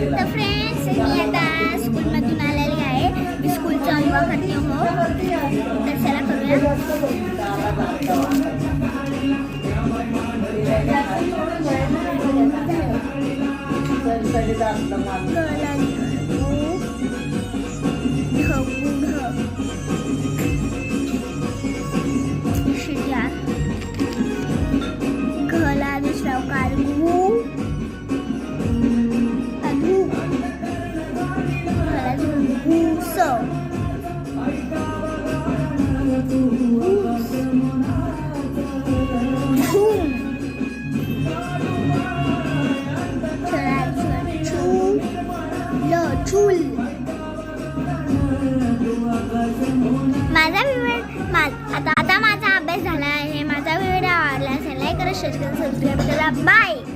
तर फ्रेंड्स मी आता स्कूलमधून आलेली आहे. मी स्कूलचा अनुभव करते हो. तर चला करूया. घला दुसरा कारगू आता माझा अभ्यास झाला आहे. माझा व्हिडिओ आवडला असेल लाईक करा, शेअर करा, सबस्क्राईब करा. बाय.